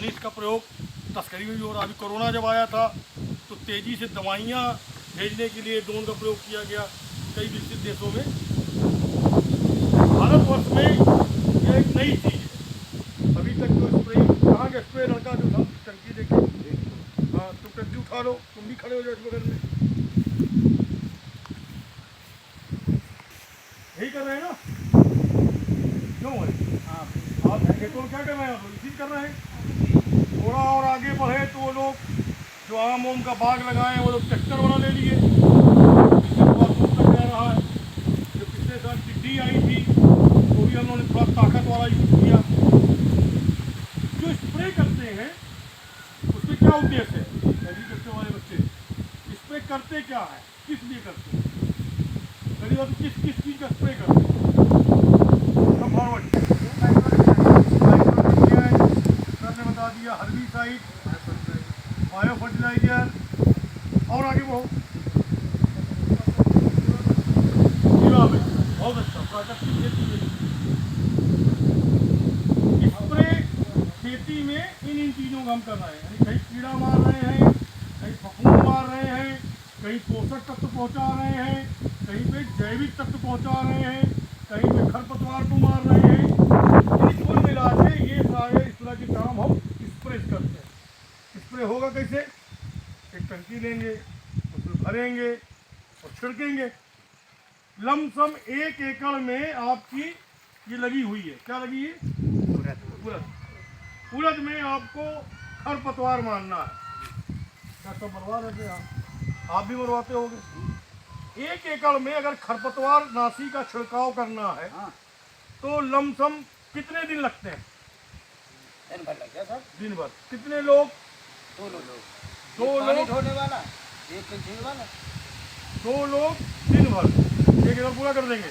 यानी इसका प्रयोग तस्करी में भी हो रहा। अभी कोरोना जब आया था तो तेज़ी से दवाइयाँ भेजने के लिए ड्रोन का प्रयोग किया गया कई विकसित देशों में। भारतवर्ष में यह एक नई चीज़ है। अभी तक जो स्प्रे, कहाँ के स्प्रे लड़का जो था टंकी देखे, हाँ तुम टंकी उठा लो, तुम भी खड़े हो जाओ इस बगल में, यही कर रहे हैं ना? क्यों है आप खेतों में क्या कर रहे हैं? आप इसी कर रहे हैं। थोड़ा और आगे बढ़े तो वो लोग जो आम ओम का बाग लगाए हैं वो लोग ट्रैक्टर वाला ले लिए, दूर तक जा रहा है। जो पिछले साल टिड्डी आई थी तो भी हम लोगों ने थोड़ा ताकत वाला यूज़ किया। जो स्प्रे करते हैं उसमें क्या उद्देश्य है? एग्रीकल्चर वाले बच्चे स्प्रे करते क्या है, किस लिए करते हैं? पहली बात किस किस चीज़ का स्प्रे करते हैं? फॉरवर्ड सर ने बता दिया, हर्बिसाइड, बायो फर्टिलाइजर, और आगे बढ़ो। बहुत अच्छा प्राकृतिक खेती में स्प्रे खेती में इन चीज़ों का हम कर रहे हैं। यानी कहीं कीड़ा मार रहे हैं, कहीं फफूंद मार रहे हैं, कहीं पोषक तत्व पहुंचा रहे हैं, कहीं पे जैविक तत्व पहुंचा रहे हैं, कहीं पे खरपतवार को मार रहे हैं। कुल मिला के ये सारे इस तरह के काम हम स्प्रे करते हैं। स्प्रे होगा कैसे? एक टंकी लेंगे, उसमें भरेंगे और छिड़केंगे। लमसम 1 एकड़ में आपकी ये लगी हुई है, क्या लगी है? उड़द में आपको खरपतवार मारना है। क्या सब मरवा रहे हैं आप भी मरवाते होंगे। 1 एकड़ में अगर खरपतवार नाशी का छिड़काव करना है तो लमसम कितने दिन लगते हैं? दिन भर लग गया सर। दिन भर। कितने लोग? 2 लोग। 2 लोग ढोने वाला, एक खींचने वाला। 2 लोग दिन भर 1 एकड़ पूरा कर देंगे।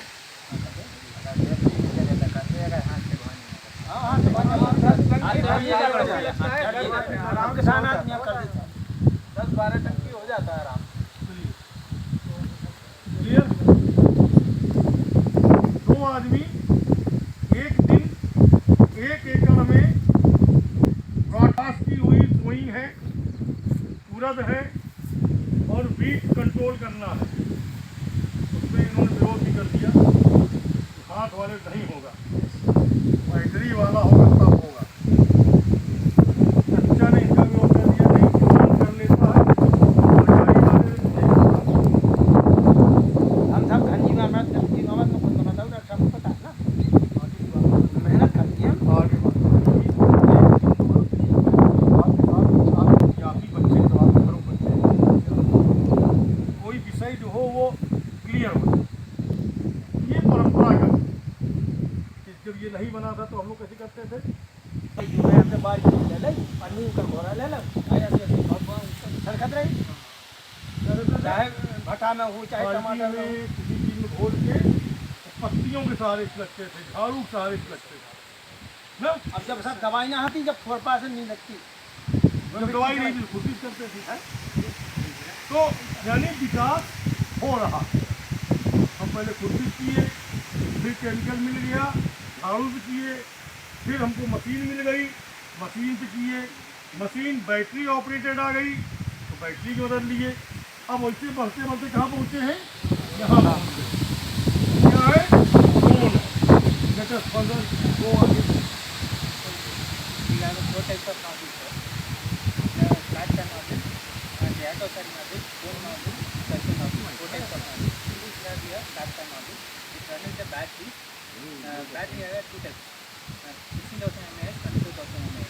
आराम के साथ आदमी कर देता है, 10-12 टंकी हो जाता है आराम। क्लियर? 2 आदमी एक दिन 1 एकड़ में ब्रॉडकास्ट की हुई सोई है, उड़द है और बीट कंट्रोल करना है। उसमें इन्होंने विरोध भी कर दिया, हाथ वाले नहीं होगा, बैटरी वाला होगा तब होगा। अच्छा ने इनका विरोध कर दिया, नहीं किसान कर लेता है, बैटरी वाले नहीं होगा। हम सब धनजी मामला धनजी मामला तो खुद बनाता हूँ, सबको पता है ना। मेहनत करती है आगे कोई विषय जो हो वो क्लियर हो। ये परंपरागत, जब ये नहीं बना था तो हम लोग कैसे करते थे? चाहे भट्टा में हो चाहे बाल्टी टमाटर में में किसी चीज में घोल के पत्तियों के सहारे लगते थे, झाड़ू के सहारे लगते थे ना। अब जब सब दवाइयाँ आती जब खुरपा से नहीं लगती, जब दवाई नहीं थी खुद ही करते थे। तो यानी विकास हो रहा। हम पहले खुद भी किए, फिर केमिकल मिल गया, झाड़ू भी किए, फिर हमको मशीन मिल गई, मशीन से किए, मशीन बैटरी ऑपरेटेड आ गई तो बैटरी की मदद लिए। अब वैसे बढ़ते बढ़ते कहाँ पहुँचे हैं? यहाँ पहुँच गए। क्या है? ड्रोन है। लेट अस फर्दर गो आगे। छोटे पर नॉजिल है, फ्लैट का नॉजिल, डैटो का nozzle, phone nozzle, circle nozzle, छोटे पर नॉजिल। दूसरा दिया फ्लैट का नॉजिल, इस रनिंग द बैटरी, बैटरी है 2 types, 16,000 mAh, 22,000 mAh.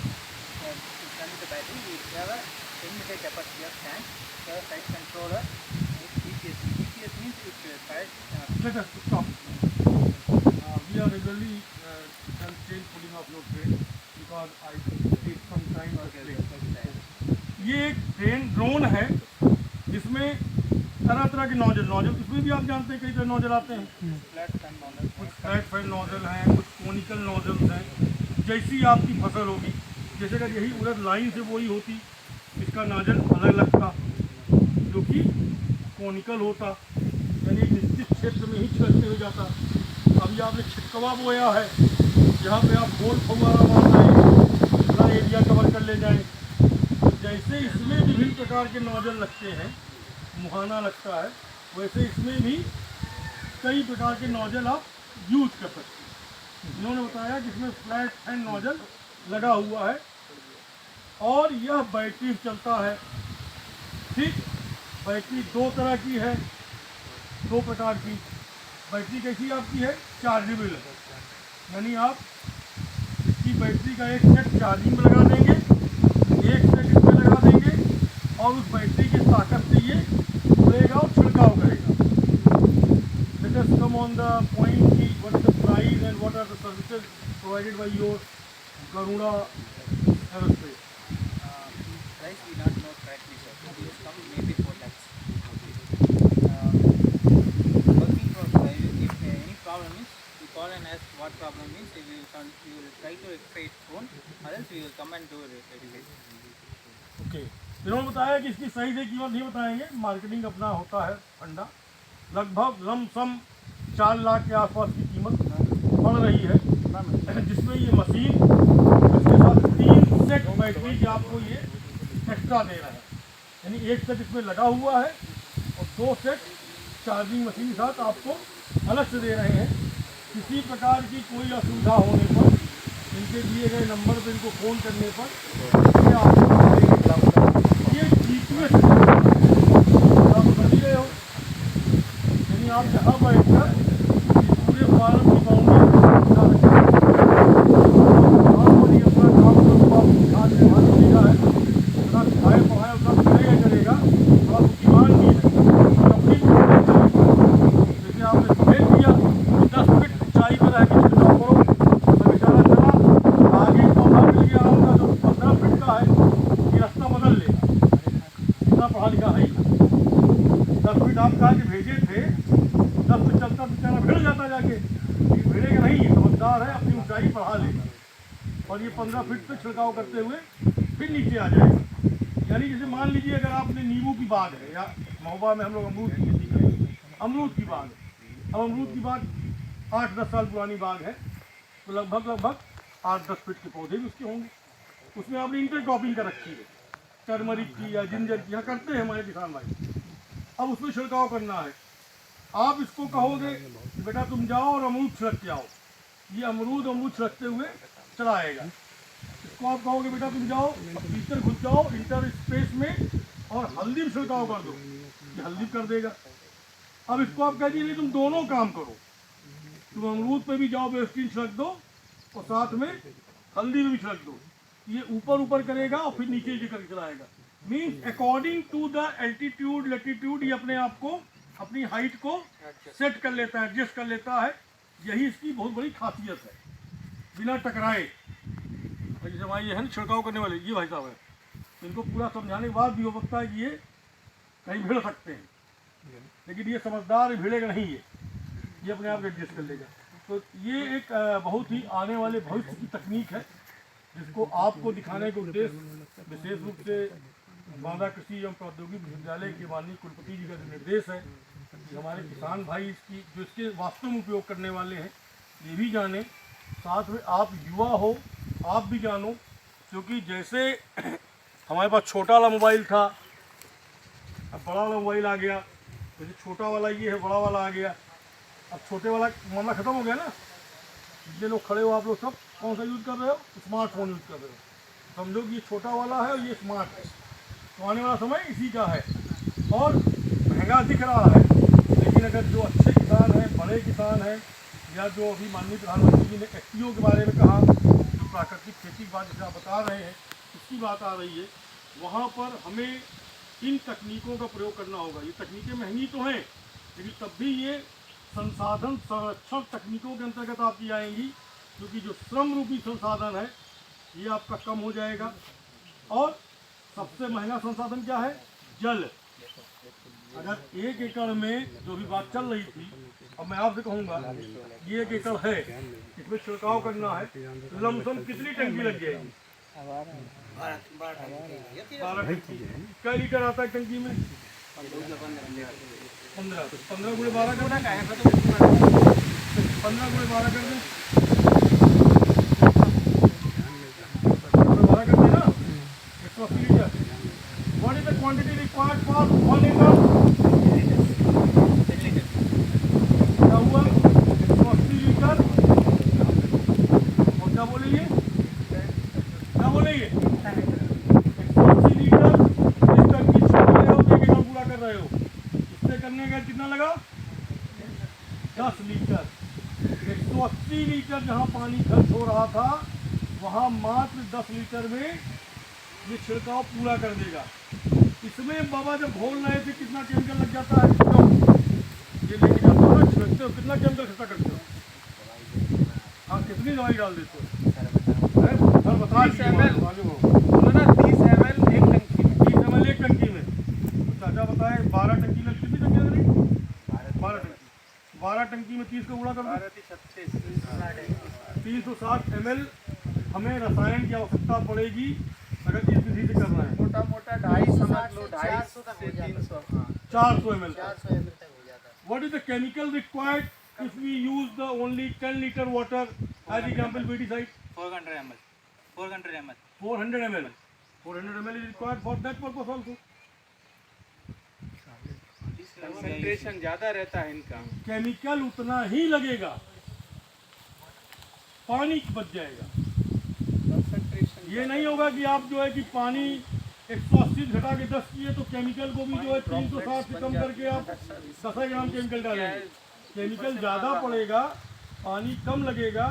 It's running the battery. We have a 10 meter capacity of tank, the site controller, DPS. DPS means it fires. Let us stop. We are regularly change putting of your train because I take some time to explain. ये एक drone है जिसमें तरह तरह के nozzle इसमें भी आप जानते हैं कई तरह नोजल आते हैं। कुछ फ्लैट फैन नोजल हैं, कुछ कोनिकल नोजल्स हैं। जैसी आपकी फसल होगी, जैसे अगर यही उड़द लाइन से बोई होती, इसका नोजल अलग लगता जो कि कोनिकल होता, यानी एक निश्चित क्षेत्र में ही छिड़कते हुए जाता। अभी आपने छिटकवा बोया है, जहाँ पे आप गोल फव्वारा मार रहे हैं, पूरा एरिया कवर कर ले जाएं। तो जैसे इसमें विभिन्न प्रकार के नोजल लगते हैं, मुहाना लगता है, वैसे इसमें भी कई प्रकार के नोजल आप यूज कर सकते हैं। इन्होंने बताया कि इसमें फ्लैट एंड नोजल लगा हुआ है और यह बैटरी चलता है। ठीक, बैटरी दो तरह की है, दो प्रकार की बैटरी। कैसी आपकी है? चार्जेबल है, यानी आप इसकी बैटरी का एक सेट चार्जिंग में लगा देंगे, एक सेट इसमें लगा देंगे और उस बैटरी की ताकत से ये उड़ेगा और छिड़काव करेगा। Let us come on the point कि what is the price and what are the services provided by your Garuda Aerospace? Price we not know correctly, sir. It will come maybe 4 lakhs. Working for if any problem is, you call and ask what problem is. We will try to rectify it phone, or else we will come and do it. Okay, इन्होंने बताया कि इसकी सही से कीमत नहीं बताएंगे, marketing अपना होता है फंडा। लगभग लमसम 4 लाख के आसपास की कीमत पड़ रही है, जिसमें ये मशीन इसके साथ 3 सेट बैटरी की आपको ये एक्स्ट्रा दे रहा है, यानी एक सेट इसमें लगा हुआ है और 2 सेट चार्जिंग मशीन के साथ आपको अलग से दे रहे हैं। किसी प्रकार की कोई असुविधा होने पर इनके दिए गए नंबर पर इनको फ़ोन करने पर ये आपको ये GPS आप समझ रहे हो, यानी आप जहाँ बैठकर पूरे फार्म की बाउंड्री अपना काम करो, आप ध्यान व्यवहार करेगा है, अपना सिखाए पढ़ाए उसका करेगा थोड़ा बुद्धिमान भी है। जैसे आपने भेज दिया 10 फीट ऊंचाई पर रह के छिड़काव करो, तो बेचारा चला आगे पौधा मिल गया होगा जो 15 फीट का है, ये रास्ता बदल लेगा, इतना पढ़ा लिखा है। 10 फीट आप कहा कि भेजे थे, 10 फीट चलता बेचारा भिड़ जाता जाके, ये भिड़ेगा नहीं, ये समझदार है, अपनी ऊंचाई बढ़ा लेगा और ये 15 फीट पे छिड़काव करते हुए फिर नीचे आ जाएगा। यानी जैसे मान लीजिए अगर आपने नींबू की बाग है, या महोबा में हम लोग अमरूद की खेती करते हैं, अमरूद की बाग है, अब अमरूद की बाग 8-10 साल पुरानी बाग है, तो लगभग 8-10 फीट के पौधे भी उसके होंगे। उसमें आपने इंटरक्रॉपिंग कर रखी है, टर्मरिक की या जिंजर की, यहाँ करते हैं हमारे किसान भाई। अब उसमें छिड़काव करना है, आप इसको कहोगे कि बेटा तुम जाओ और अमरूद छिड़क के आओ, ये अमरूद छिड़कते हुए चलाएगा। इसको आप कहोगे बेटा तुम जाओ भीतर घुस जाओ इंटर स्पेस में और हल्दी में छिड़काव कर दो, ये हल्दी कर देगा। अब इसको आप कह दीजिए तुम दोनों काम करो, तुम अमरूद पे भी जाओ बेस्टीन छिड़क दो और साथ में हल्दी में भी छिड़क दो, ये ऊपर करेगा और फिर नीचे करके चलाएगा। Means according to the altitude latitude ये अपने आप को अपनी हाइट को सेट कर लेता है, एडजस्ट कर लेता है। यही इसकी बहुत बड़ी खासियत है, बिना टकराए। जैसे हमारे ये है ना छिड़काव करने वाले, ये भाई साहब है, इनको पूरा समझाने के बाद भी हो सकता है कि ये कहीं भिड़ सकते हैं, लेकिन ये समझदार भिड़ेगा नहीं, ये अपने आप एडजस्ट कर लेगा। तो ये एक बहुत ही आने वाले भविष्य की तकनीक है, जिसको आपको दिखाने के उद्देश्य विशेष रूप से बांदा कृषि एवं प्रौद्योगिकी विश्वविद्यालय के माननीय कुलपति जी का जो निर्देश है कि हमारे किसान भाई इसकी जो इसके वास्तव में उपयोग करने वाले हैं ये भी जाने, साथ में आप युवा हो आप भी जानो, क्योंकि जैसे हमारे पास छोटा वाला मोबाइल था, अब बड़ा वाला मोबाइल आ गया, जैसे छोटा वाला ये है, बड़ा वाला आ गया, अब छोटे वाला मामला ख़त्म हो गया ना। जितने लोग खड़े हो आप लोग सब कौन सा यूज़ कर रहे हो? स्मार्टफोन यूज़ कर रहे हो। समझो कि ये छोटा वाला है और ये स्मार्ट है, तो आने वाला समय इसी का है और महंगा दिख रहा है, लेकिन अगर जो अच्छे किसान हैं, बड़े किसान हैं, या जो अभी माननीय प्रधानमंत्री जी ने FPO के बारे में कहा, जो प्राकृतिक खेती की बात जैसे आप बता रहे हैं उसकी बात आ रही है, वहाँ पर हमें इन तकनीकों का प्रयोग करना होगा। ये तकनीकें महंगी तो हैं, लेकिन तब भी ये संसाधन संरक्षण तकनीकों के अंतर्गत आपकी आएंगी, क्योंकि जो श्रम रूपी संसाधन है ये आपका कम हो जाएगा। और सबसे महंगा संसाधन क्या है? जल। अगर 1 एकड़ में जो भी बात चल रही थी, अब मैं आपसे कहूँगा ये 1 एकड़ है, इसमें छिड़काव करना है, लमसम कितनी टंकी लग जाएगी? 12 टंकी। क्या लीटर आता है टंकी में? 15 गुणे 12 कर दें, 15 गुणे 12 कर दें, 12 कर दें ना, 10 लीटर, 180 लीटर जहाँ पानी खर्च हो रहा था वहाँ मात्र 10 लीटर में ये छिड़काव पूरा कर देगा। इसमें बाबा जब घोल रहे थे कितना केमिकल लग जाता है, ये लेके जाते हो ना, छिड़कते हो कितना केमिकल इकट्ठा करते हो, हाँ कितनी दवाई डाल देते हो? सर बता दीजिए मालूम हो। 30 ml एक टंकी में। 30 ml एक टंकी में, तो चाचा बताए 12 टंकी में कितनी टंकी लग रही? 12 टंकी में 30 का गुणा कर दो, 360 ml हमें रसायन की आवश्यकता पड़ेगी अगर इस विधि से करना है। मोटा मोटा 250 समझ लो, 250 से 300। 400 ml। 400 ml तक हो जाता है। What is the chemical required if we use the only 10 liter water as example weedicide? 400 ml 400 ml 400 ml 400 ml is required for that purpose also. Concentration ज्यादा रहता है इनका। केमिकल उतना ही लगेगा, पानी बच जाएगा। कंसंट्रेशन ये नहीं होगा कि आप जो है कि पानी 180 घटा के 10 किए तो केमिकल को भी जो है 360 से कम करके आप 10 ग्राम केमिकल डालेंगे। केमिकल ज़्यादा पड़ेगा, पानी कम लगेगा,